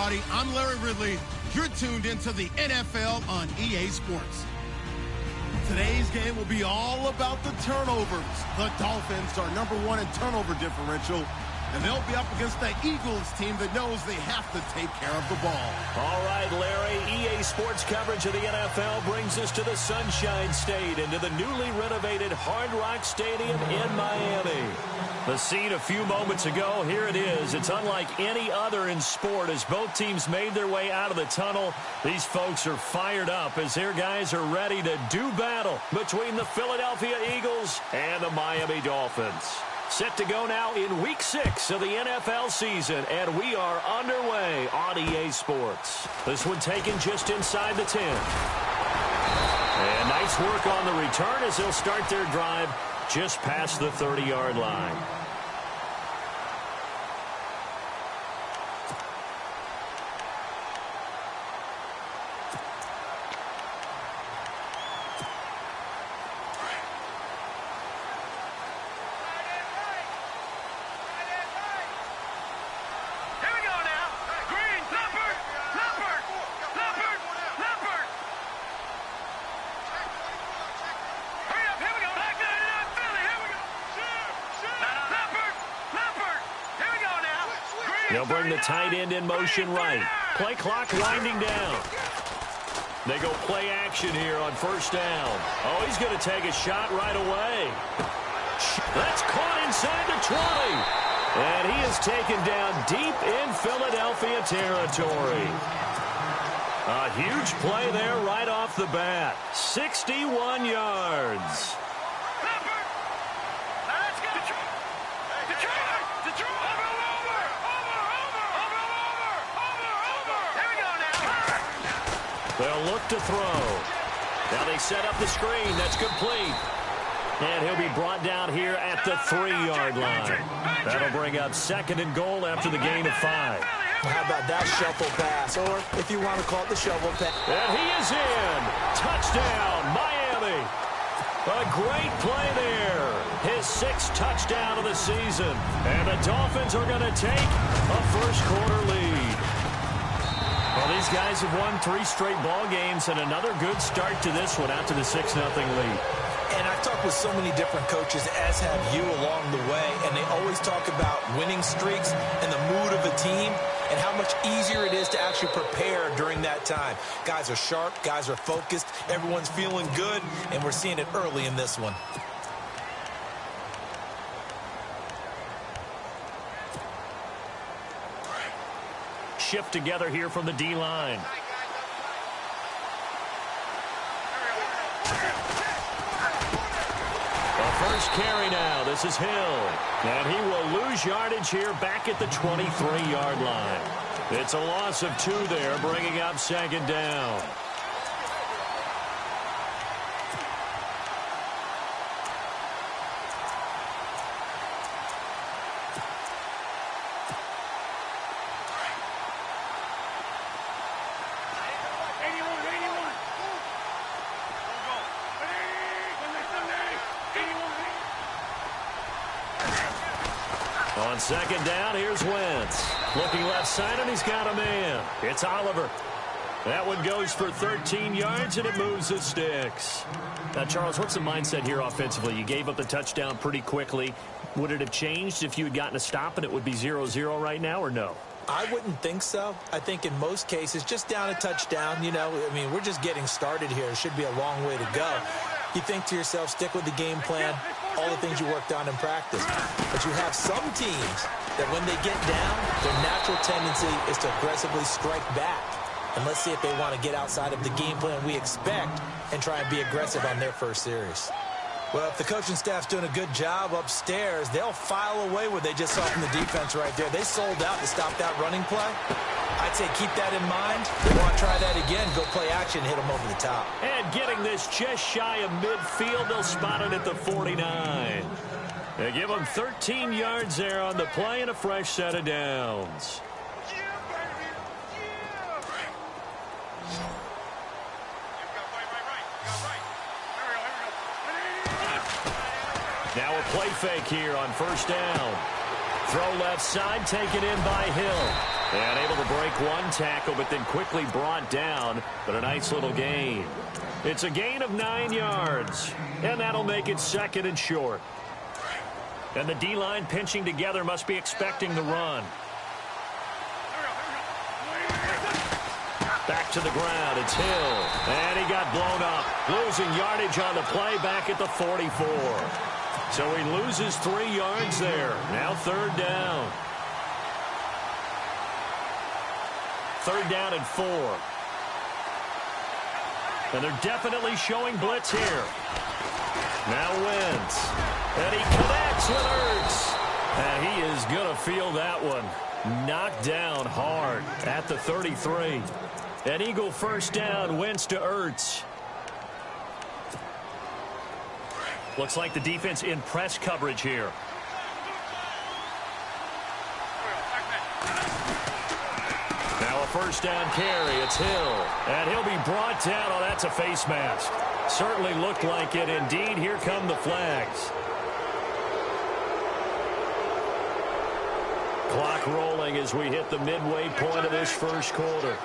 everybody. I'm Larry Ridley. You're tuned into the NFL on EA Sports. Today's game will be all about the turnovers. The Dolphins are #1 in turnover differential, and they'll be up against the Eagles team that knows they have to take care of the ball. All right, Larry, EA Sports coverage of the NFL brings us to the Sunshine State and to the newly renovated Hard Rock Stadium in Miami. The scene a few moments ago, here it is. It's unlike any other in sport as both teams made their way out of the tunnel. These folks are fired up as their guys are ready to do battle between the Philadelphia Eagles and the Miami Dolphins. Set to go now in Week 6 of the NFL season, and we are underway on EA Sports. This one taken just inside the 10. And nice work on the return as they'll start their drive just past the 30-yard line. They'll bring the tight end in motion right. Play clock winding down. They go play action here on first down. Oh, he's going to take a shot right away. That's caught inside the 20. And he is taken down deep in Philadelphia territory. A huge play there right off the bat. 61 yards. They'll look to throw. Now they set up the screen. That's complete. And he'll be brought down here at the 3-yard line. That'll bring up 2nd and goal after the gain of 5. How about that shuffle pass, or if you want to call it the shovel pass. And he is in. Touchdown, Miami. A great play there. His 6th touchdown of the season. And the Dolphins are going to take a first-quarter lead. Well, these guys have won 3 straight ball games and another good start to this one after the 6-0 lead. And I've talked with so many different coaches, as have you along the way, and they always talk about winning streaks and the mood of a team and how much easier it is to actually prepare during that time. Guys are sharp, guys are focused, everyone's feeling good, and we're seeing it early in this one. Shift together here from the D-line. The first carry now. This is Hill. And he will lose yardage here back at the 23-yard line. It's a loss of 2 there, bringing up 2nd down. On 2nd down, here's Wentz. Looking left side, and he's got a man. It's Oliver. That one goes for 13 yards, and it moves the sticks. Now, Charles, what's the mindset here offensively? You gave up the touchdown pretty quickly. Would it have changed if you had gotten a stop and it would be 0-0 right now, or no? I wouldn't think so. I think in most cases, just down a touchdown, you know, I mean, we're just getting started here. It should be a long way to go. You think to yourself, stick with the game plan, all the things you worked on in practice. But you have some teams that when they get down, their natural tendency is to aggressively strike back. And let's see if they want to get outside of the game plan we expect and try and be aggressive on their first series. Well, if the coaching staff's doing a good job upstairs, they'll file away what they just saw from the defense right there. They sold out to stop that running play. I'd say keep that in mind. They want to try that again, go play action, hit them over the top. And getting this just shy of midfield, they'll spot it at the 49. They give them 13 yards there on the play and a fresh set of downs. Now a play fake here on first down. Throw left side, taken in by Hill. And able to break one tackle, but then quickly brought down. But a nice little gain. It's a gain of 9 yards. And that'll make it 2nd and short. And the D-line pinching together must be expecting the run. Back to the ground. It's Hill. And he got blown up. Losing yardage on the play back at the 44. So he loses 3 yards there. Now 3rd down. 3rd down and 4. And they're definitely showing blitz here. Now Wentz. And he connects with Ertz. And he is going to feel that one. Knocked down hard at the 33. An Eagle 1st down. Wentz to Ertz. Looks like the defense in press coverage here. Now a 1st down carry. It's Hill. And he'll be brought down. Oh, that's a face mask. Certainly looked like it. Indeed, here come the flags. Clock rolling as we hit the midway point of this 1st quarter.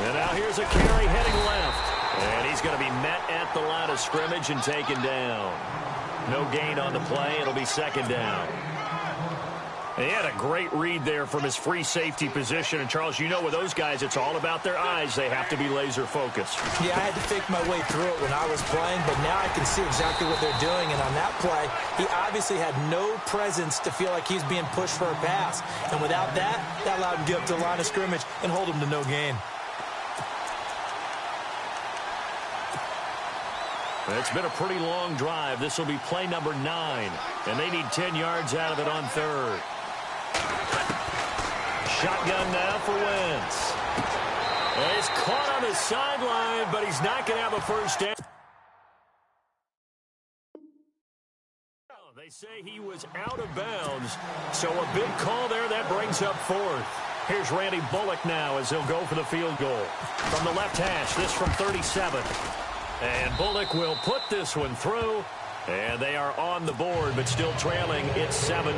And now here's a carry heading left. And he's going to be met at the line of scrimmage and taken down. No gain on the play. It'll be 2nd down. And he had a great read there from his free safety position. And, Charles, you know with those guys, it's all about their eyes. They have to be laser focused. Yeah, I had to think my way through it when I was playing, but now I can see exactly what they're doing. And on that play, he obviously had no presence to feel like he's being pushed for a pass. And without that, that allowed him to get up to the line of scrimmage and hold him to no gain. It's been a pretty long drive. This will be play number 9. And they need 10 yards out of it on 3rd. Shotgun now for Wentz. And he's caught on the sideline, but he's not going to have a 1st down. They say he was out of bounds. So a big call there. That brings up 4th. Here's Randy Bullock now as he'll go for the field goal. From the left hash, this from 37. And Bullock will put this one through. And they are on the board, but still trailing. It's 7-3.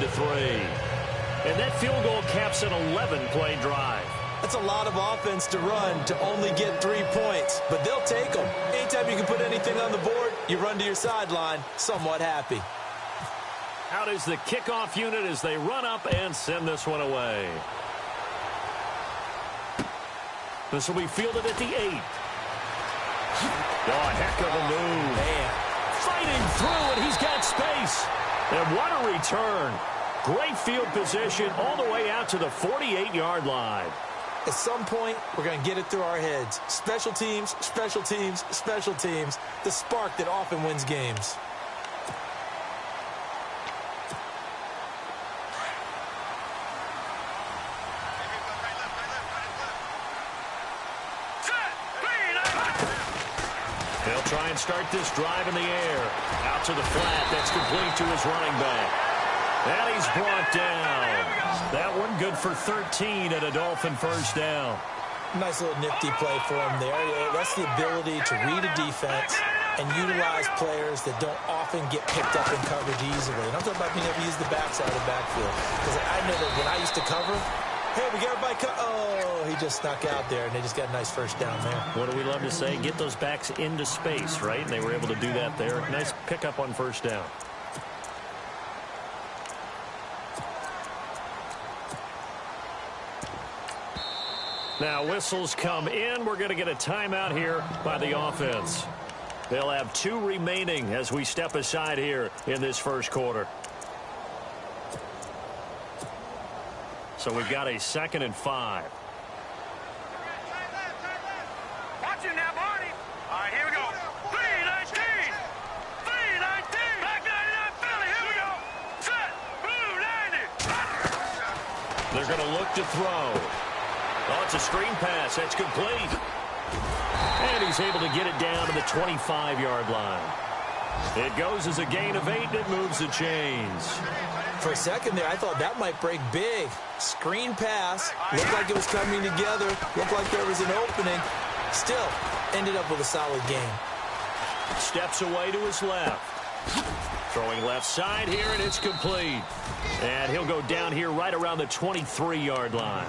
And that field goal caps an 11-play drive. That's a lot of offense to run to only get 3 points. But they'll take them. Anytime you can put anything on the board, you run to your sideline somewhat happy. Out is the kickoff unit as they run up and send this one away. This will be fielded at the 8. Oh, a heck of a move. Man. Fighting through, and he's got space. And what a return. Great field position all the way out to the 48-yard line. At some point, we're going to get it through our heads. Special teams, special teams, special teams. The spark that often wins games. They'll try and start this drive in the air. Out to the flat. That's complete to his running back. And he's brought down. That one good for 13 and a Dolphin 1st down. Nice little nifty play for him there. That's the ability to read a defense and utilize players that don't often get picked up in coverage easily. And I'm talking about being able to use the backside of the backfield. Because I know that when I used to cover, hey, we got everybody oh, he just snuck out there, and they just got a nice 1st down there. What do we love to say? Get those backs into space, right? And they were able to do that there. Nice pickup on 1st down. Now whistles come in. We're going to get a timeout here by the offense. They'll have 2 remaining as we step aside here in this 1st quarter. So we've got a 2nd and 5. Watch it now, Barney. All right, here we go. 3-19. 3-19. Back 99 Philly. Here we go. Set. Blue 90. They're going to look to throw. Oh, it's a screen pass. That's complete. And he's able to get it down to the 25-yard line. It goes as a gain of 8, and it moves the chains. For a second there, I thought that might break big. Screen pass. Looked like it was coming together. Looked like there was an opening. Still, ended up with a solid game. Steps away to his left. Throwing left side here, and it's complete. And he'll go down here right around the 23-yard line.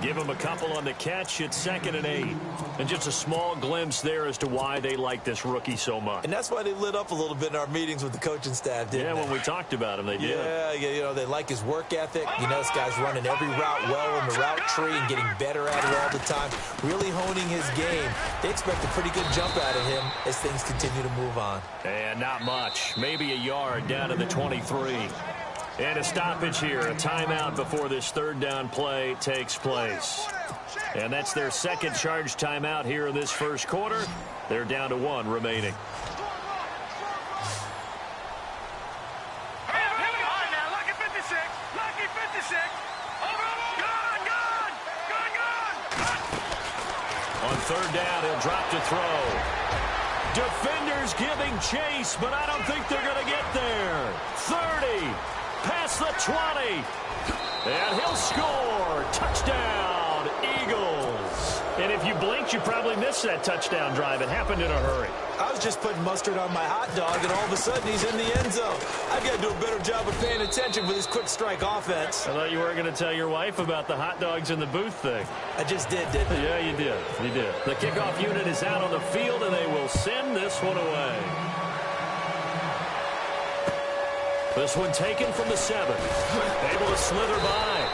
Give him a couple on the catch. It's 2nd and 8. And just a small glimpse there as to why they like this rookie so much. And that's why they lit up a little bit in our meetings with the coaching staff, didn't they? When we talked about him, they did. Yeah, you know, they like his work ethic. You know, this guy's running every route well in the route tree and getting better at it all the time, really honing his game. They expect a pretty good jump out of him as things continue to move on. And not much. Maybe a yard down to the 23. And a stoppage here, a timeout before this 3rd down play takes place. And that's their 2nd charge timeout here in this 1st quarter. They're down to 1 remaining. On 3rd down, he'll drop to throw. Defenders giving chase, but I don't think they're going to get there. 30. Past the 20. And he'll score. Touchdown, Eagles. And if you blinked, you probably missed that touchdown drive. It happened in a hurry. I was just putting mustard on my hot dog, and all of a sudden he's in the end zone. I've got to do a better job of paying attention for this quick strike offense. I thought you weren't going to tell your wife about the hot dogs in the booth thing. I just did, didn't I? Yeah, you did. You did. The kickoff unit is out on the field, and they will send this one away. This one taken from the 7. Able to slither by.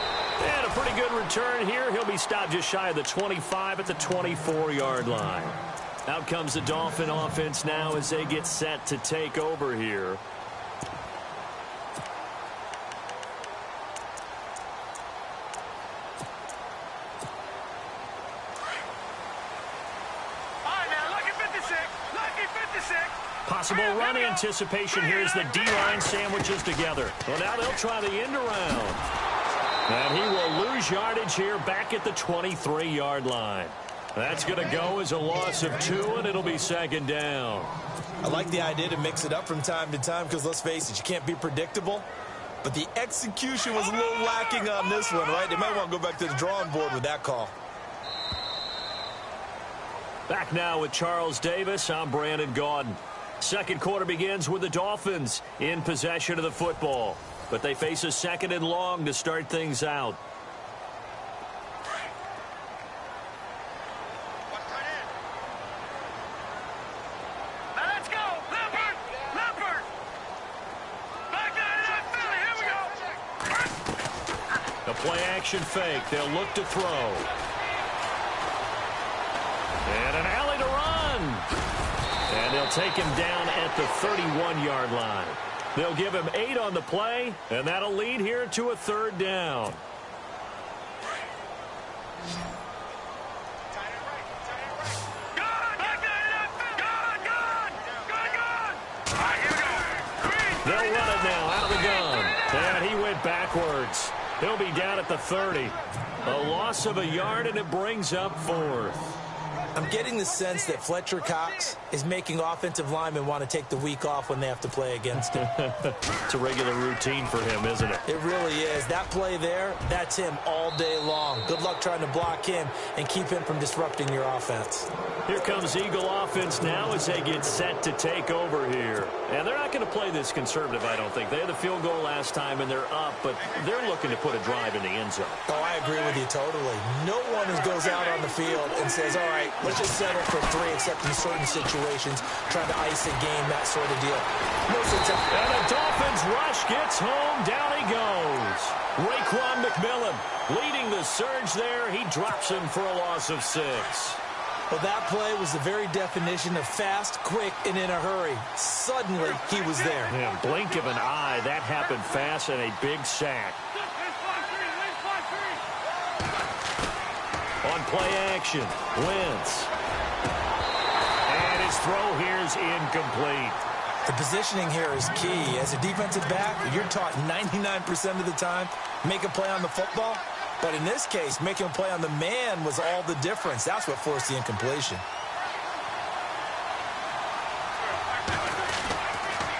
And a pretty good return here. He'll be stopped just shy of the 25 at the 24-yard line. Out comes the Dolphin offense now as they get set to take over here. Possible run anticipation here as the D-line sandwiches together. Well, now they'll try the end around. And he will lose yardage here back at the 23-yard line. That's going to go as a loss of 2, and it'll be 2nd down. I like the idea to mix it up from time to time because, let's face it, you can't be predictable. But the execution was a little lacking on this one, right? They might want to go back to the drawing board with that call. Back now with Charles Davis. I'm Brandon Gaudin. 2nd quarter begins with the Dolphins in possession of the football. But they face a 2nd and long to start things out. Now let's go. Leopard. Leopard. Back down in Philly. Here we go. The play action fake. They'll look to throw. And an alley to run. And they'll take him down at the 31-yard line. They'll give him 8 on the play, and that'll lead here to a 3rd down. They'll run it now out of the gun. And he went backwards. He'll be down at the 30. A loss of a yard, and it brings up 4th. I'm getting the sense that Fletcher Cox is making offensive linemen want to take the week off when they have to play against him. It's a regular routine for him, isn't it? It really is. That play there, that's him all day long. Good luck trying to block him and keep him from disrupting your offense. Here comes Eagle offense now as they get set to take over here. And they're not going to play this conservative, I don't think. They had the field goal last time, and they're up, but they're looking to put a drive in the end zone. Oh, I agree with you totally. No one goes out on the field and says, all right, let's just settle for 3, except in certain situations, trying to ice a game, that sort of deal. Most of the time. And the Dolphins rush gets home. Down he goes. Raekwon McMillan leading the surge there. He drops him for a loss of 6. Well, that play was the very definition of fast, quick, and in a hurry. Suddenly, he was there. Yeah, blink of an eye. That happened fast and a big sack. On play action, Wentz. And his throw here is incomplete. The positioning here is key. As a defensive back, you're taught 99% of the time, make a play on the football. But in this case, making a play on the man was all the difference. That's what forced the incompletion.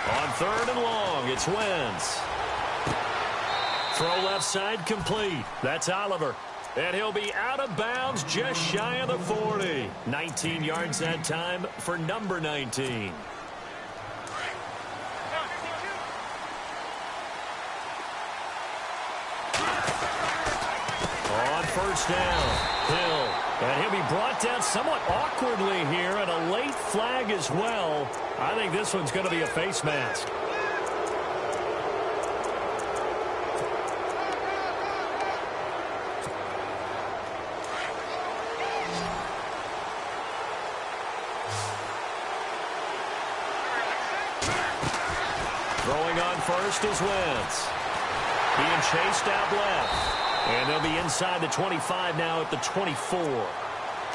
On 3rd and long, it's Wentz. Throw left side complete. That's Oliver. And he'll be out of bounds just shy of the 40. 19 yards that time for number 19. first down. Hill. And he'll be brought down somewhat awkwardly here, and a late flag as well. I think this one's going to be a face mask. Throwing on first is Wentz. Being chased out left. And they'll be inside the 25 now at the 24.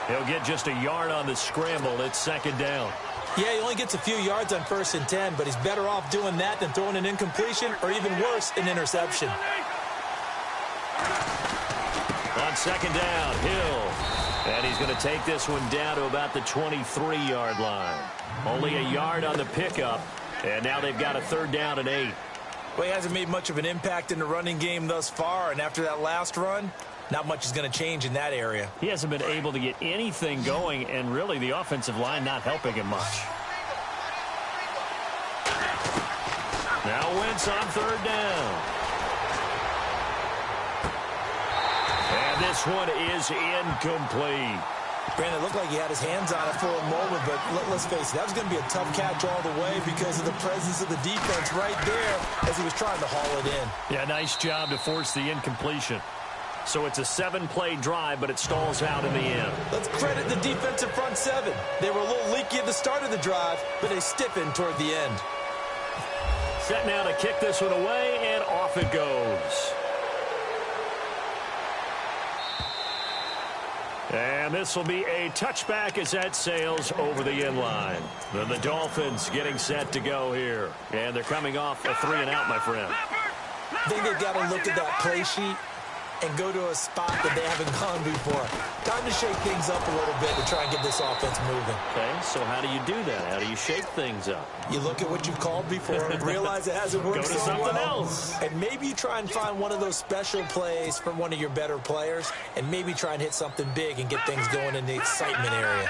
He'll get just a yard on the scramble. It's second down. Yeah, he only gets a few yards on 1st and 10, but he's better off doing that than throwing an incompletion or even worse, an interception. On second down, Hill. And he's going to take this one down to about the 23-yard line. Only a yard on the pickup, and now they've got a 3rd down and 8. Well, he hasn't made much of an impact in the running game thus far, and after that last run, not much is going to change in that area. He hasn't been able to get anything going, and really the offensive line not helping him much. Now Wentz on 3rd down. And this one is incomplete. Brandon, it looked like he had his hands on it for a moment, but let's face it, that was going to be a tough catch all the way because of the presence of the defense right there as he was trying to haul it in. Yeah, nice job to force the incompletion. So it's a 7-play drive, but it stalls out in the end. Let's credit the defensive front 7. They were a little leaky at the start of the drive, but they stiffened toward the end. Set now to kick this one away, and off it goes. And this will be a touchback as that sails over the end line. Then the Dolphins getting set to go here. And they're coming off a 3-and-out, my friend. I think they've got to look at that play sheet and go to a spot that they haven't gone before. Time to shake things up a little bit to try and get this offense moving. Okay, so how do you do that? How do you shake things up? You look at what you've called before and realize it hasn't worked Go to so something well. else. And maybe you try and find one of those special plays from one of your better players and maybe try and hit something big and get things going in the excitement area.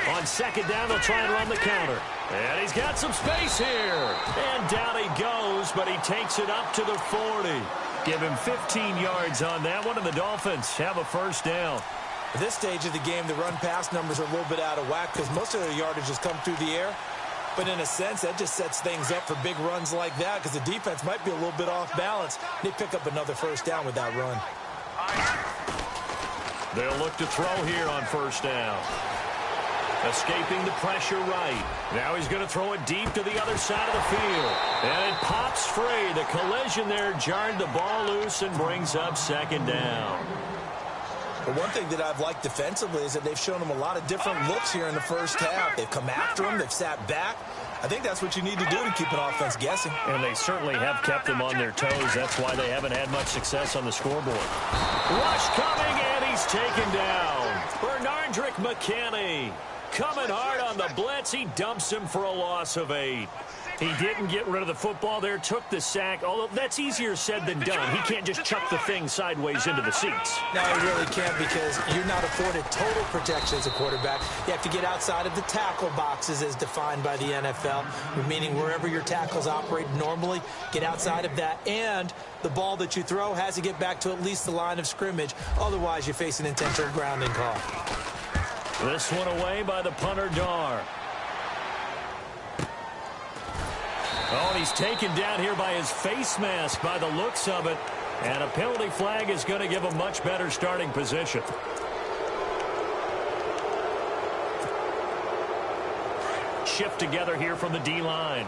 On second down, they'll try and run the counter. And he's got some space here. And down he goes, but he takes it up to the 40. Give him 15 yards on that one, and the Dolphins have a first down. At this stage of the game, the run-pass numbers are a little bit out of whack because most of their yardage has come through the air. But in a sense, that just sets things up for big runs like that because the defense might be a little bit off balance. They pick up another first down with that run. They'll look to throw here on first down. Escaping the pressure right. Now he's going to throw it deep to the other side of the field. And it pops free. The collision there jarred the ball loose and brings up second down. But one thing that I've liked defensively is that they've shown them a lot of different looks here in the first half. They've come after him. They've sat back. I think that's what you need to do to keep an offense guessing. And they certainly have kept them on their toes. That's why they haven't had much success on the scoreboard. Rush coming, and he's taken down. Bernardrick McKinney coming hard on the blitz. He dumps him for a loss of 8. He didn't get rid of the football there, took the sack, although that's easier said than done. He can't just chuck the thing sideways into the seats. No, he really can't because you're not afforded total protection as a quarterback. You have to get outside of the tackle boxes as defined by the NFL, meaning wherever your tackles operate normally, get outside of that, and the ball that you throw has to get back to at least the line of scrimmage. Otherwise, you face an intentional grounding call. This one away by the punter, Dar. Oh, and he's taken down here by his face mask by the looks of it. And a penalty flag is going to give a much better starting position. Shift together here from the D-line.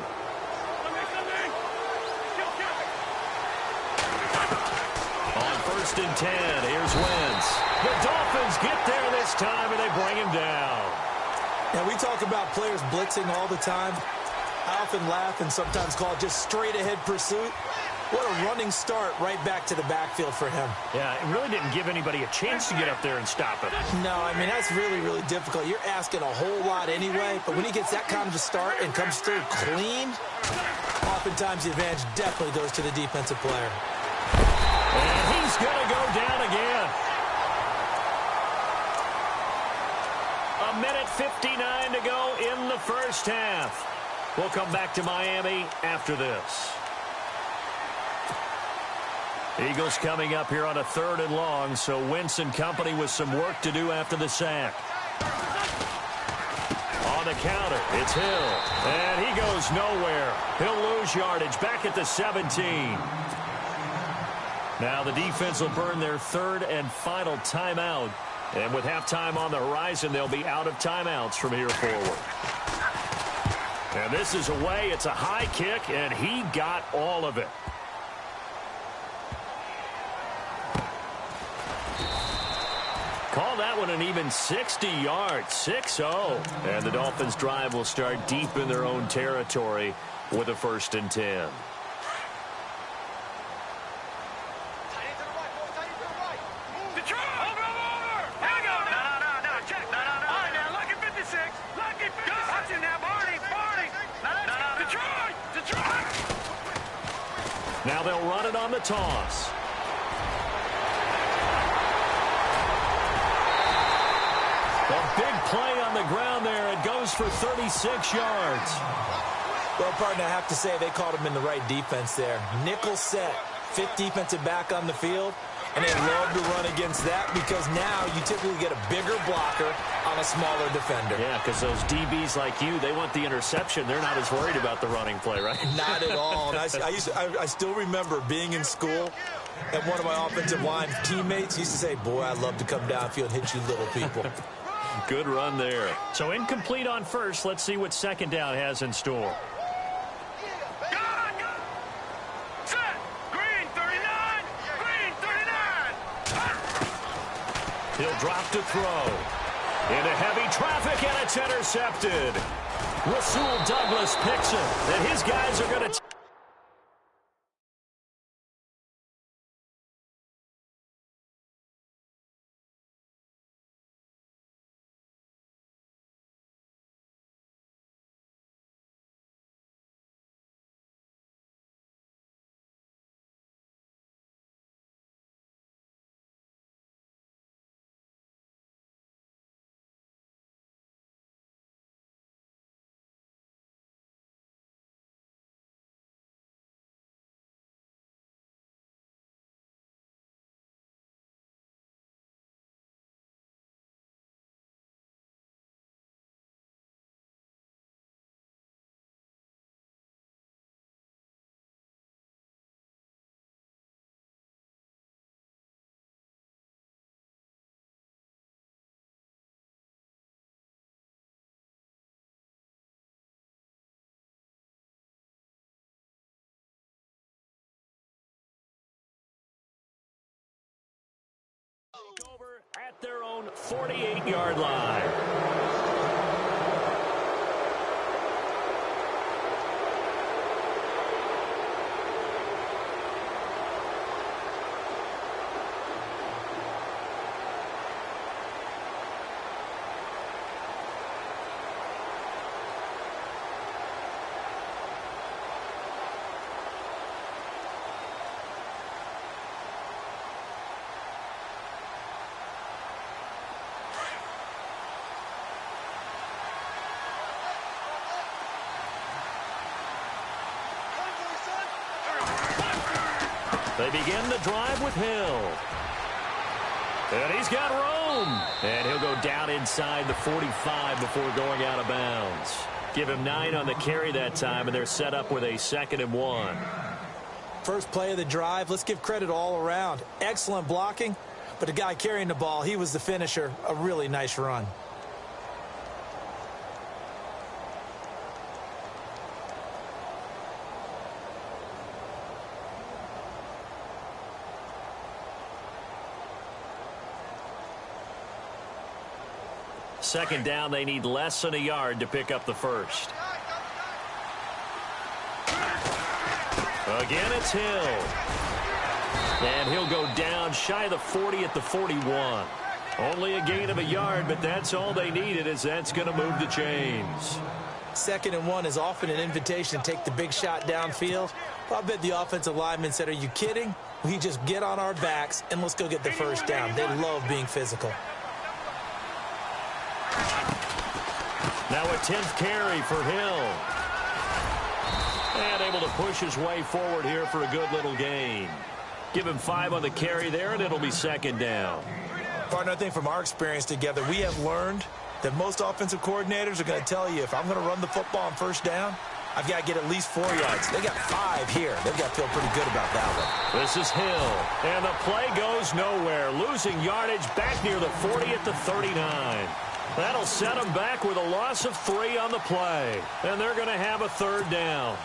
On 1st and 10, here's Wentz. The Dolphins get there this time, and they bring him down. Now, we talk about players blitzing all the time. I often laugh and sometimes call it just straight-ahead pursuit. What a running start right back to the backfield for him. Yeah, it really didn't give anybody a chance to get up there and stop him. No, I mean, that's really, really difficult. You're asking a whole lot anyway, but when he gets that kind of a start and comes through clean, oftentimes the advantage definitely goes to the defensive player. And he's going to go down again. 1:59 to go in the first half. We'll come back to Miami after this. Eagles coming up here on a 3rd and long, so Wentz and company with some work to do after the sack. On the counter, it's Hill, and he goes nowhere. He'll lose yardage back at the 17. Now the defense will burn their 3rd and final timeout, and with halftime on the horizon, they'll be out of timeouts from here forward. And this is away. It's a high kick, and he got all of it. Call that one an even 60 yards, 6-0. And the Dolphins' drive will start deep in their own territory with a 1st and 10. Now they'll run it on the toss. A big play on the ground there. It goes for 36 yards. Well, partner, I have to say they caught him in the right defense there. Nickel set, 5th defensive back on the field, and they love to run against that because now you typically get a bigger blocker on a smaller defender. Yeah, because those DBs like you, they want the interception. They're not as worried about the running play, right? Not at all. And I still remember being in school, and one of my offensive line teammates used to say, boy, I'd love to come downfield and hit you little people. Good run there. So incomplete on 1st. Let's see what 2nd down has in store. Set. Green 39. Green 39. He'll drop to throw. Into heavy traffic, and it's intercepted. Rasul Douglas picks it, and his guys are going to... Over at their own 48-yard line. They begin the drive with Hill. And he's got room. And he'll go down inside the 45 before going out of bounds. Give him 9 on the carry that time, and they're set up with a 2nd and 1. First play of the drive, let's give credit all around. Excellent blocking, but the guy carrying the ball, he was the finisher. A really nice run. Second down, they need less than a yard to pick up the first. Again, it's Hill. And he'll go down shy of the 40 at the 41. Only a gain of a yard, but that's all they needed, as that's going to move the chains. 2nd and 1 is often an invitation to take the big shot downfield. But I bet the offensive lineman said, are you kidding? We just get on our backs and let's go get the first down. They love being physical. Now a 10th carry for Hill. And able to push his way forward here for a good little gain. Give him 5 on the carry there, and it'll be second down. Partner, I think from our experience together, we have learned that most offensive coordinators are going to tell you, if I'm going to run the football on first down, I've got to get at least 4 yards. They got 5 here. They've got to feel pretty good about that one. This is Hill, and the play goes nowhere. Losing yardage back near the 40 at the 39. That'll set them back with a loss of 3 on the play, and they're going to have a third down.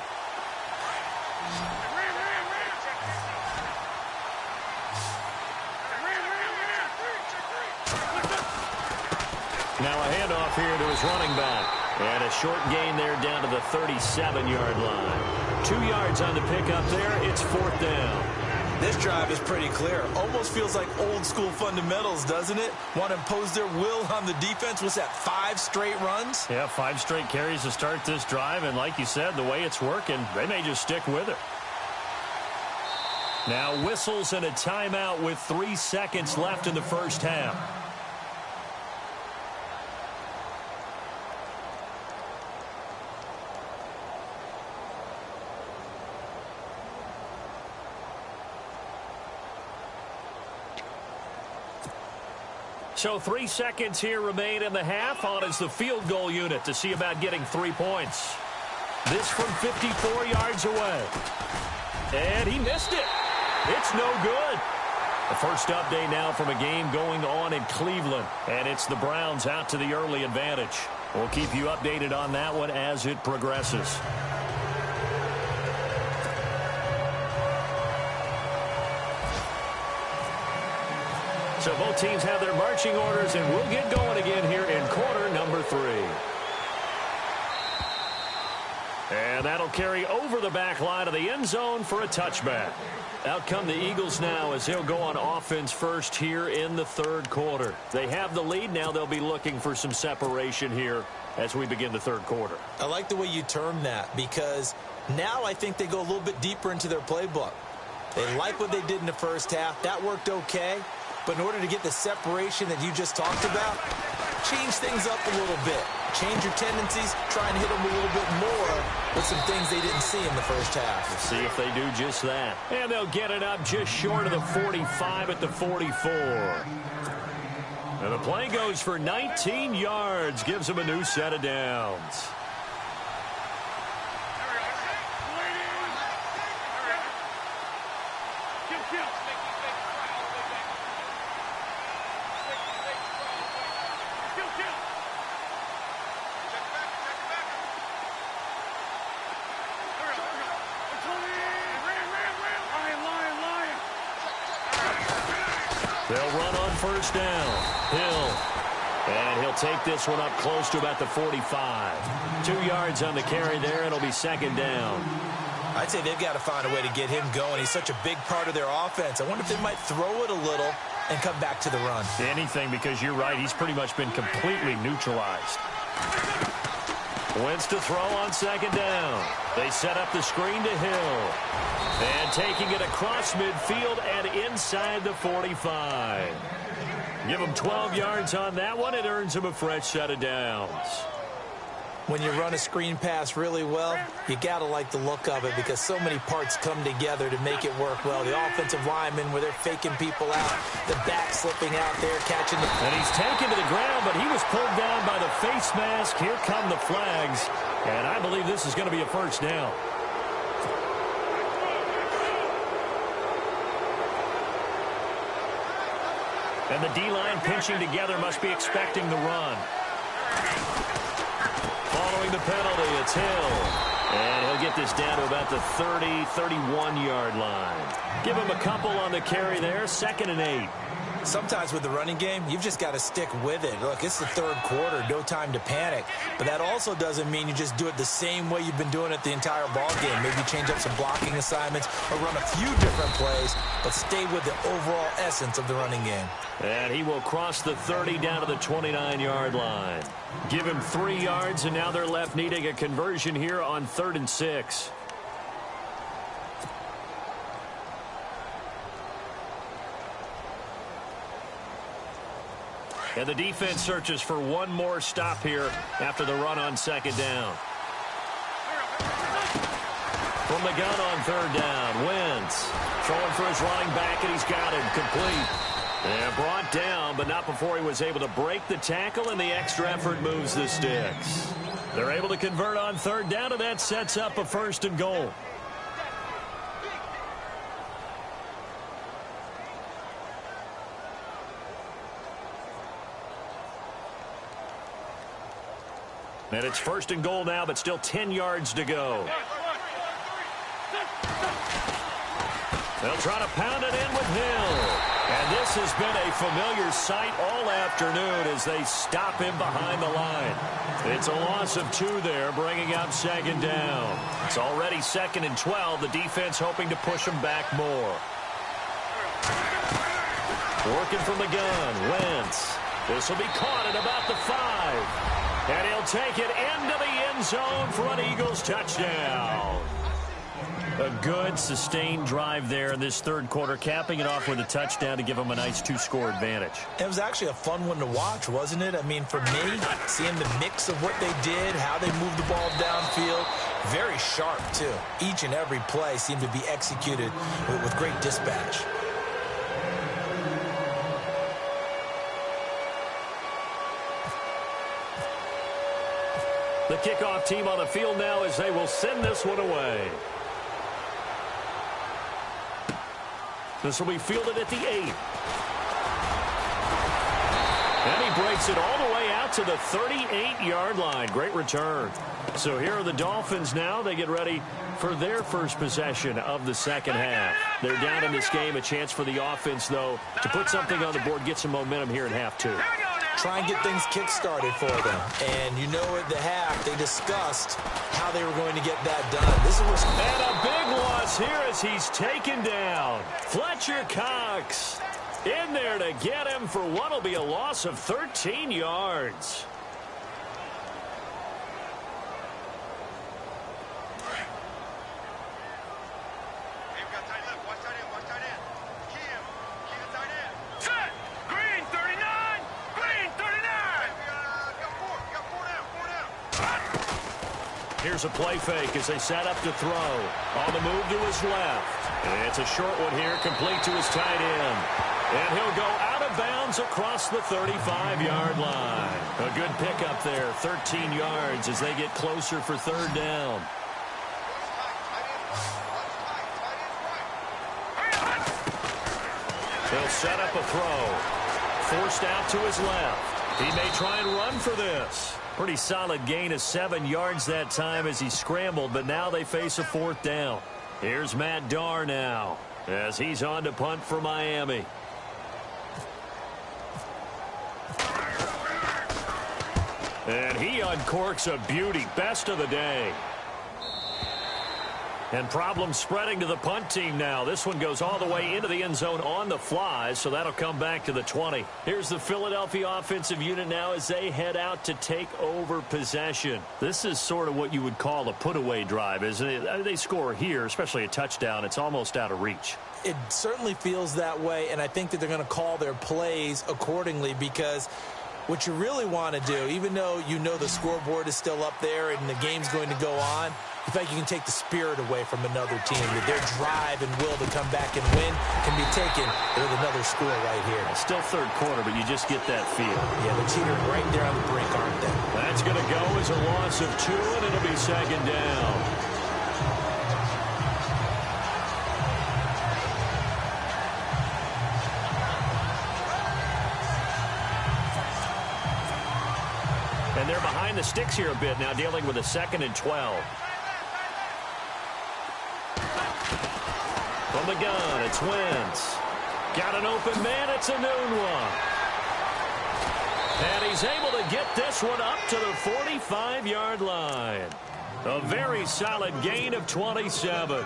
Now a handoff here to his running back. And a short gain there down to the 37-yard line. 2 yards on the pickup there. It's 4th down. This drive is pretty clear. Almost feels like old-school fundamentals, doesn't it? Want to impose their will on the defense. What's that, 5 straight runs? Yeah, 5 straight carries to start this drive. And like you said, the way it's working, they may just stick with it. Now whistles and a timeout with 3 seconds left in the first half. So 3 seconds here remain in the half. On is the field goal unit to see about getting 3 points. This from 54 yards away. And he missed it. It's no good. The first update now from a game going on in Cleveland. And it's the Browns out to the early advantage. We'll keep you updated on that one as it progresses. So both teams have their marching orders, and we'll get going again here in quarter number 3. And that'll carry over the back line of the end zone for a touchback. Out come the Eagles now as they'll go on offense first here in the third quarter. They have the lead. Now they'll be looking for some separation here as we begin the third quarter. I like the way you term that, because now I think they go a little bit deeper into their playbook. They like what they did in the first half. That worked okay. But in order to get the separation that you just talked about, change things up a little bit. Change your tendencies, try and hit them a little bit more with some things they didn't see in the first half. We'll see if they do just that. And they'll get it up just short of the 45 at the 44. And the play goes for 19 yards, gives them a new set of downs. They'll run on first down. Hill. And he'll take this one up close to about the 45. 2 yards on the carry there. It'll be second down. I'd say they've got to find a way to get him going. He's such a big part of their offense. I wonder if they might throw it a little and come back to the run. Anything, because you're right. He's pretty much been completely neutralized. Wentz to throw on second down. They set up the screen to Hill. And taking it across midfield and inside the 45. Give him 12 yards on that one. It earns him a fresh set of downs. When you run a screen pass really well, you got to like the look of it because so many parts come together to make it work well. The offensive linemen, where they're faking people out, the back slipping out there, catching the... And he's taken to the ground, but he was pulled down by the face mask. Here come the flags. And I believe this is going to be a first down. And the D-line pinching together must be expecting the run. Following the penalty, it's Hill. And he'll get this down to about the 30, 31-yard line. Give him a couple on the carry there, 2nd and 8. Sometimes with the running game, you've just got to stick with it. Look, it's the third quarter, no time to panic. But that also doesn't mean you just do it the same way you've been doing it the entire ball game. Maybe change up some blocking assignments or run a few different plays, but stay with the overall essence of the running game. And he will cross the 30 down to the 29-yard line. Give him 3 yards, and now they're left needing a conversion here on 3rd and 6. And the defense searches for one more stop here after the run on second down. From the gun on third down, Wentz throwing for his running back, and he's got him complete. And brought down, but not before he was able to break the tackle, and the extra effort moves the sticks. They're able to convert on third down, and that sets up a 1st and goal. And it's 1st and goal now, but still 10 yards to go. They'll try to pound it in with Hill. And this has been a familiar sight all afternoon as they stop him behind the line. It's a loss of 2 there, bringing up 2nd down. It's already 2nd and 12. The defense hoping to push him back more. Working from the gun, Wentz. This will be caught at about the 5. And he'll take it into the end zone for an Eagles touchdown. A good, sustained drive there in this third quarter, capping it off with a touchdown to give them a nice 2-score advantage. It was actually a fun one to watch, wasn't it? I mean, for me, seeing the mix of what they did, how they moved the ball downfield, very sharp, too. Each and every play seemed to be executed with great dispatch. The kickoff team on the field now as they will send this one away. This will be fielded at the 8. And he breaks it all the way out to the 38-yard line. Great return. So here are the Dolphins now. They get ready for their first possession of the second half. They're down in this game. A chance for the offense, though, to put something on the board, get some momentum here in half 2. Try and get things kick-started for them. And you know at the half, they discussed how they were going to get that done. This is and a big loss here as he's taken down. Fletcher Cox in there to get him for what will be a loss of 13 yards. Here's a play fake as they set up to throw. On the move to his left. And it's a short one here, complete to his tight end. And he'll go out of bounds across the 35-yard line. A good pickup there, 13 yards as they get closer for third down. They'll set up a throw. Forced out to his left. He may try and run for this. Pretty solid gain of 7 yards that time as he scrambled, but now they face a 4th down. Here's Matt Darr now as he's on to punt for Miami. And he uncorks a beauty. Best of the day. And problems spreading to the punt team now. This one goes all the way into the end zone on the fly, so that'll come back to the 20. Here's the Philadelphia offensive unit now as they head out to take over possession. This is sort of what you would call a put-away drive, isn't it? They score here, especially a touchdown. It's almost out of reach. It certainly feels that way, and I think that they're going to call their plays accordingly because what you really want to do, even though you know the scoreboard is still up there and the game's going to go on, in fact, you can take the spirit away from another team. That their drive and will to come back and win can be taken with another score right here. Still third quarter, but you just get that feel. Yeah, they're teetering right there on the brink, aren't they? That's going to go as a loss of 2, and it'll be 2nd down. And they're behind the sticks here a bit now, dealing with a 2nd and 12. From the gun, it's Wentz. Got an open man, it's a noon one. And he's able to get this one up to the 45-yard line. A very solid gain of 27.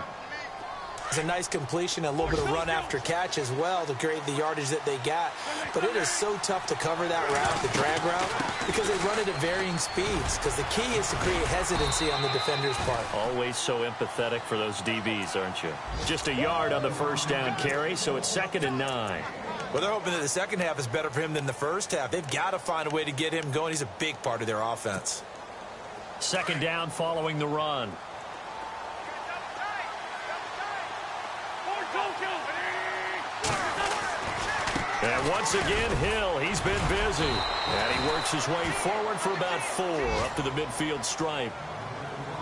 It's a nice completion, a little bit of run after catch as well to create the yardage that they got. But it is so tough to cover that route, the drag route, because they run it at varying speeds. Because the key is to create hesitancy on the defender's part. Always so empathetic for those DBs, aren't you? Just a yard on the first down carry, so it's 2nd and 9. Well, they're hoping that the second half is better for him than the first half. They've got to find a way to get him going. He's a big part of their offense. 2nd down following the run. And once again, Hill, he's been busy. And he works his way forward for about 4 up to the midfield stripe.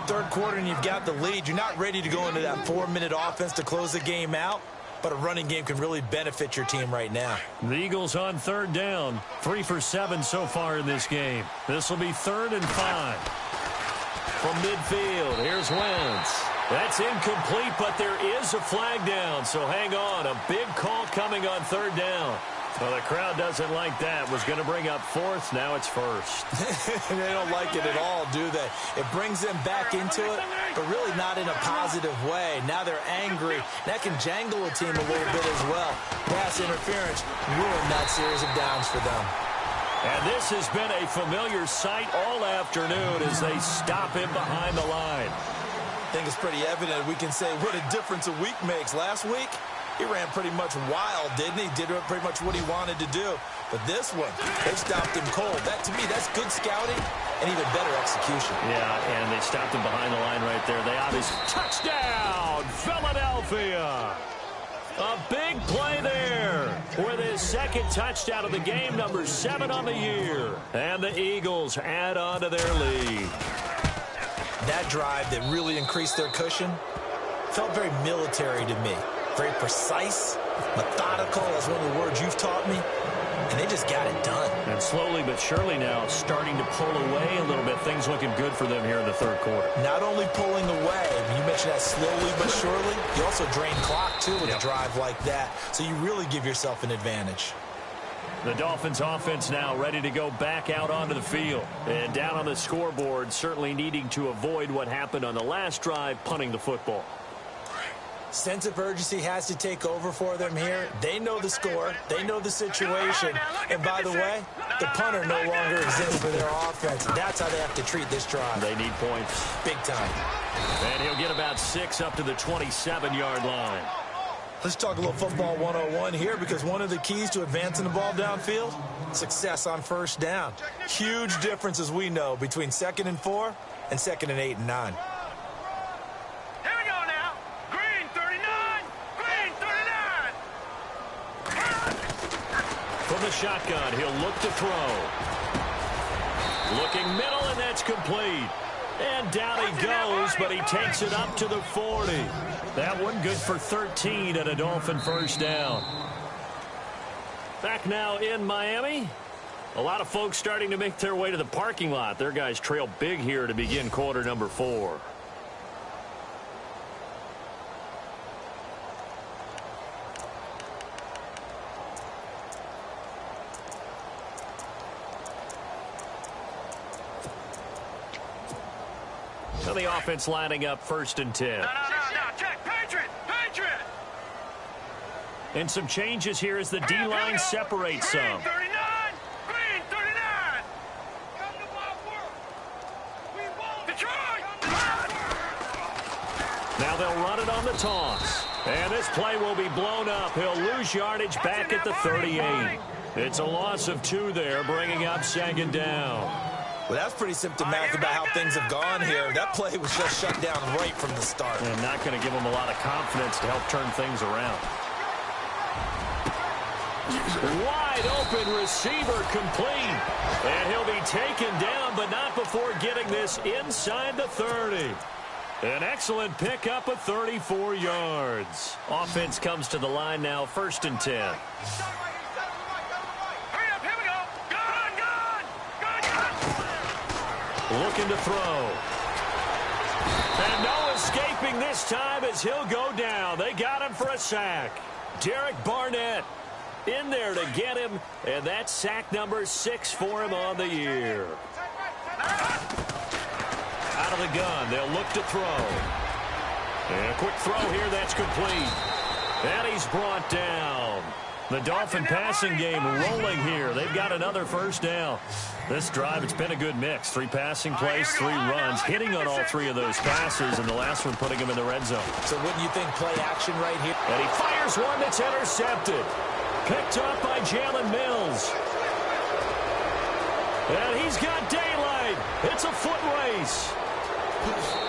Third quarter and you've got the lead. You're not ready to go into that 4-minute offense to close the game out, but a running game can really benefit your team right now. The Eagles on third down. 3 for 7 so far in this game. This will be 3rd and 5. From midfield, here's Wentz. That's incomplete, but there is a flag down, so hang on. A big call coming on 3rd down. Well, the crowd doesn't like that. Was going to bring up 4th. Now it's 1st. They don't like it at all, do they? It brings them back into it, but really not in a positive way. Now they're angry. That can jangle a team a little bit as well. Pass interference ruined that series of downs for them. And this has been a familiar sight all afternoon as they stop him behind the line. I think it's pretty evident. We can say what a difference a week makes. Last week, he ran pretty much wild, didn't he? Did pretty much what he wanted to do. But this one, they stopped him cold. That, to me, that's good scouting and even better execution. Yeah, and they stopped him behind the line right there. They obviously... Touchdown, Philadelphia! A big play there with his 2nd touchdown of the game, number 7 on the year. And the Eagles add on to their lead. That drive that really increased their cushion felt very military to me. Very precise, methodical, that's one of the words you've taught me. And they just got it done. And slowly but surely now starting to pull away a little bit. Things looking good for them here in the 3rd quarter. Not only pulling away, you mentioned that slowly but surely, you also drain clock, too, with a drive like that. So you really give yourself an advantage. The Dolphins offense now ready to go back out onto the field. And down on the scoreboard, certainly needing to avoid what happened on the last drive, punting the football. Sense of urgency has to take over for them here. They know the score. They know the situation. And by the way, the punter no longer exists for their offense. That's how they have to treat this drive. They need points. Big time. And he'll get about 6 up to the 27-yard line. Let's talk a little football 101 here, because one of the keys to advancing the ball downfield, success on 1st down. Huge difference, as we know, between 2nd and 4 and 2nd and 8 and 9. From the shotgun, he'll look to throw. Looking middle, and that's complete. And down he goes, but he takes it up to the 40. That one good for 13 and a Dolphin 1st down. Back now in Miami. A lot of folks starting to make their way to the parking lot. Their guys trail big here to begin quarter number 4. So the offense lining up 1st and 10. No, check. Patriot! And some changes here as the D-line separates some. Green 39! Green 39! Come to my work! We won't! Detroit! Now they'll run it on the toss. And this play will be blown up. He'll lose yardage back at the 38. It's a loss of 2 there, bringing up 2nd down. Well, that's pretty symptomatic about how things have gone here. That play was just shut down right from the start. And not going to give them a lot of confidence to help turn things around. Wide open receiver complete. And he'll be taken down, but not before getting this inside the 30. An excellent pickup of 34 yards. Offense comes to the line now, 1st and 10. Looking to throw. And no escaping this time as he'll go down. They got him for a sack. Derek Barnett in there to get him, and that's sack number 6 for him on the year. Out of the gun, they'll look to throw. And a quick throw here, that's complete. And he's brought down. The Dolphin passing game rolling here. They've got another 1st down. This drive, it's been a good mix. 3 passing plays, 3 runs, hitting on all 3 of those passes, and the last one putting him in the red zone. So wouldn't you think play action right here? And he fires one that's intercepted. Picked up by Jalen Mills. And he's got daylight. It's a foot race.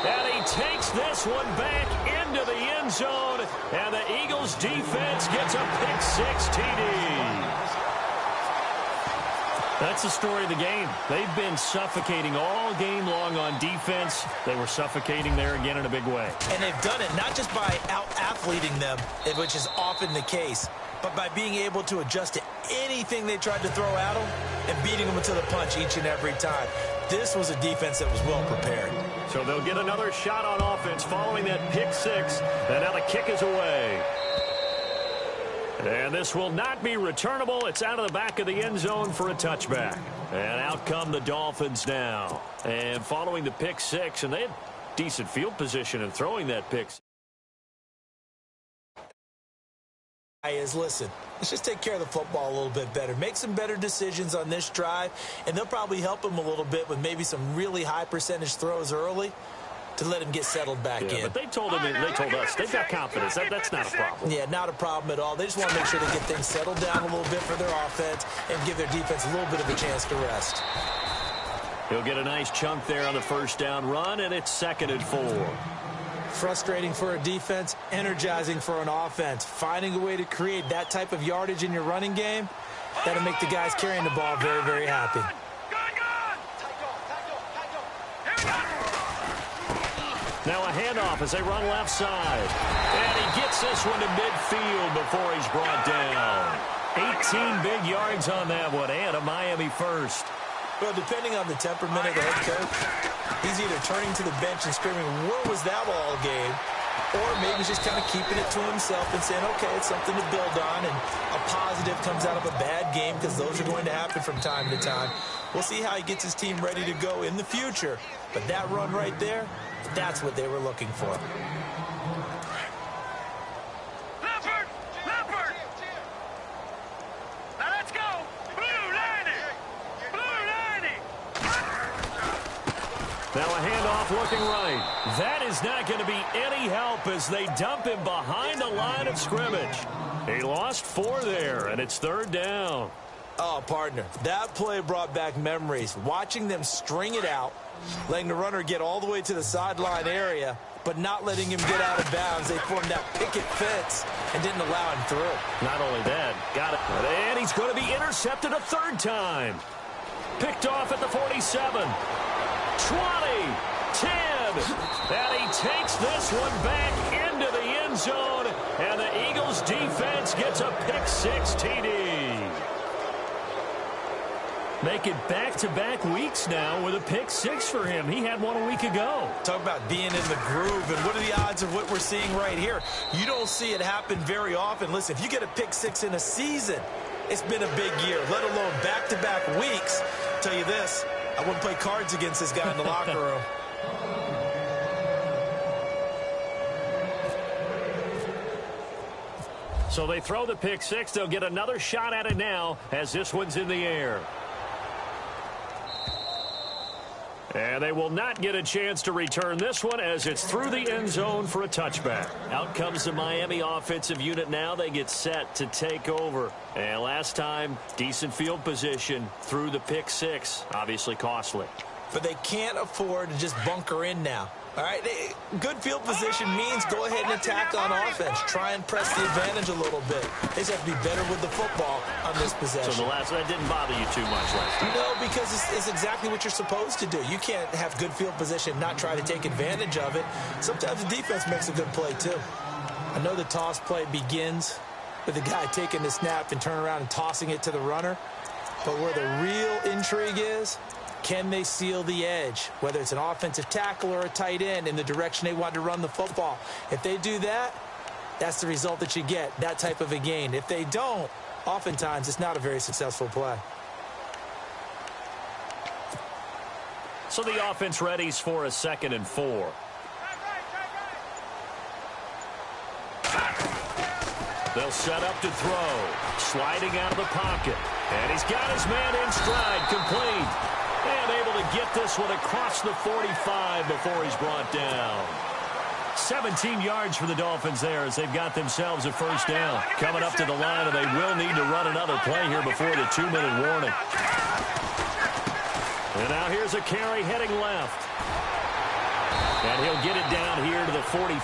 And he takes this one back into the end end zone, and the Eagles defense gets a pick-6 TD. That's the story of the game. They've been suffocating all game long on defense. They were suffocating there again in a big way. And they've done it not just by out-athleting them, which is often the case, but by being able to adjust to anything they tried to throw at them and beating them to the punch each and every time. This was a defense that was well prepared. So they'll get another shot on offense following that pick-6, and now the kick is away. And this will not be returnable. It's out of the back of the end zone for a touchback. And out come the Dolphins now. And following the pick-6, and they had decent field position in throwing that pick. Listen, let's just take care of the football a little bit better. Make some better decisions on this drive, and they'll probably help them a little bit with maybe some really high percentage throws early to let him get settled back in. But they told us they've got confidence. That's not a problem. Yeah, not a problem at all. They just want to make sure they get things settled down a little bit for their offense and give their defense a little bit of a chance to rest. He'll get a nice chunk there on the first down run, and it's 2nd and 4. Frustrating for a defense, energizing for an offense. Finding a way to create that type of yardage in your running game, that'll make the guys carrying the ball very, very happy. Now a handoff as they run left side. And he gets this one to midfield before he's brought down. 18 big yards on that one, and a Miami first. Well, depending on the temperament of the head coach, he's either turning to the bench and screaming, "Where was that all game?" Or maybe he's just kind of keeping it to himself and saying, okay, it's something to build on, and a positive comes out of a bad game because those are going to happen from time to time. We'll see how he gets his team ready to go in the future. But that run right there, that's what they were looking for. Now a handoff looking right. That is not going to be any help as they dump him behind the line of scrimmage. He lost 4 there, and it's 3rd down. Oh, partner, that play brought back memories. Watching them string it out, letting the runner get all the way to the sideline area, but not letting him get out of bounds. They formed that picket fence and didn't allow him through. Not only that, got it. And he's going to be intercepted a 3rd time. Picked off at the 47. 20, 10, and he takes this one back into the end zone, and the Eagles defense gets a pick-6 TD. Make it back-to-back weeks now with a pick-6 for him. He had one a week ago. Talk about being in the groove, and what are the odds of what we're seeing right here? You don't see it happen very often. Listen, if you get a pick-6 in a season, it's been a big year, let alone back-to-back weeks. I'll tell you this, I wouldn't play cards against this guy in the locker room. So they throw the pick-6. They'll get another shot at it now as this one's in the air. And they will not get a chance to return this one as it's through the end zone for a touchback. Out comes the Miami offensive unit now. They get set to take over. And last time, decent field position through the pick-6. Obviously costly. But they can't afford to just bunker in now. All right, good field position means go ahead and attack on offense. Try and press the advantage a little bit. They just have to be better with the football on this possession. So that didn't bother you too much last time? No, because it's exactly what you're supposed to do. You can't have good field position and not try to take advantage of it. Sometimes the defense makes a good play, too. I know the toss play begins with the guy taking the snap and turning around and tossing it to the runner. But where the real intrigue is, can they seal the edge, whether it's an offensive tackle or a tight end, in the direction they want to run the football? If they do that, that's the result that you get, that type of a gain. If they don't, oftentimes it's not a very successful play. So the offense readies for a 2nd and 4. They'll set up to throw. Sliding out of the pocket. And he's got his man in stride, complete. And able to get this one across the 45 before he's brought down. 17 yards for the Dolphins there as they've got themselves a 1st down. Coming up to the line, and they will need to run another play here before the 2-minute warning. And now here's a carry heading left. And he'll get it down here to the 43.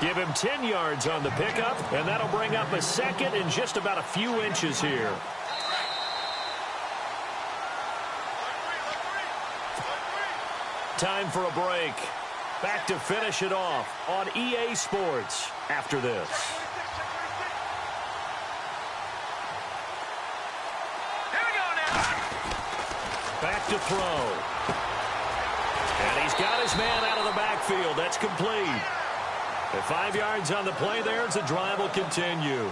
Give him 10 yards on the pickup, and that'll bring up a second and just about a few inches here. Time for a break. Back to finish it off on EA Sports after this. Here we go now. Back to throw. And he's got his man out of the backfield. That's complete. At 5 yards on the play there, the drive will continue.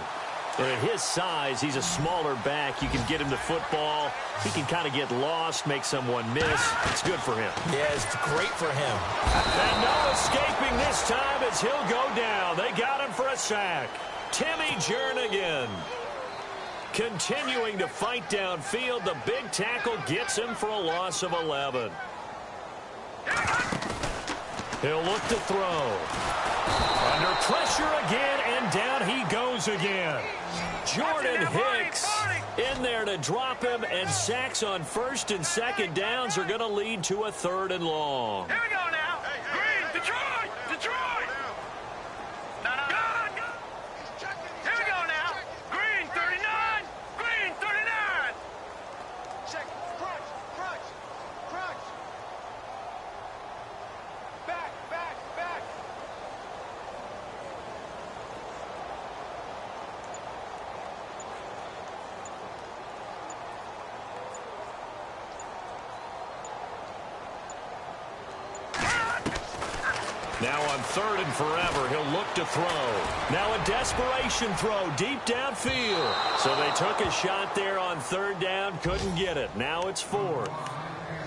And at his size, he's a smaller back. You can get him the football. He can kind of get lost, make someone miss. It's good for him. Yeah, it's great for him. And no escaping this time as he'll go down. They got him for a sack. Timmy Jernigan continuing to fight downfield. The big tackle gets him for a loss of 11. He'll look to throw. Under pressure again, and down he goes again. Jordan Hicks in there to drop him, and sacks on first and second downs are going to lead to a 3rd and long. Here we go now. Green, Detroit, Detroit. No. Here we go now. Green, 39. Green, 39. Check. Crunch. Back. Now on 3rd and forever, he'll look to throw. Now a desperation throw deep downfield. So they took a shot there on 3rd down, couldn't get it. Now it's 4th.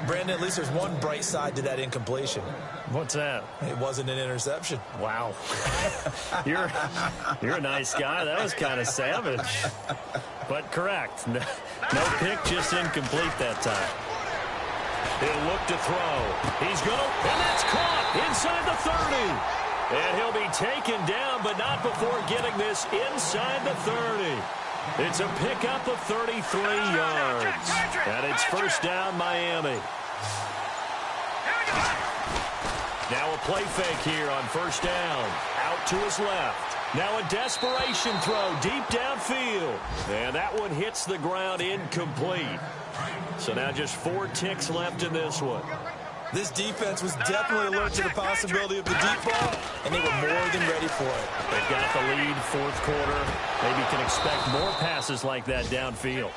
Brandon, at least there's one bright side to that incompletion. What's that? It wasn't an interception. Wow. You're a nice guy. That was kind of savage. But correct. No pick, just incomplete that time. He'll look to throw. He's going to, and that's caught inside the 30. And he'll be taken down, but not before getting this inside the 30. It's a pickup of 33 yards. And it's 1st down, Miami. Now a play fake here on 1st down. Out to his left. Now a desperation throw deep downfield. And that one hits the ground incomplete. So now just 4 ticks left in this one. This defense was definitely alert to the possibility of the deep ball, and they were more than ready for it. They've got the lead, 4th quarter. Maybe can expect more passes like that downfield.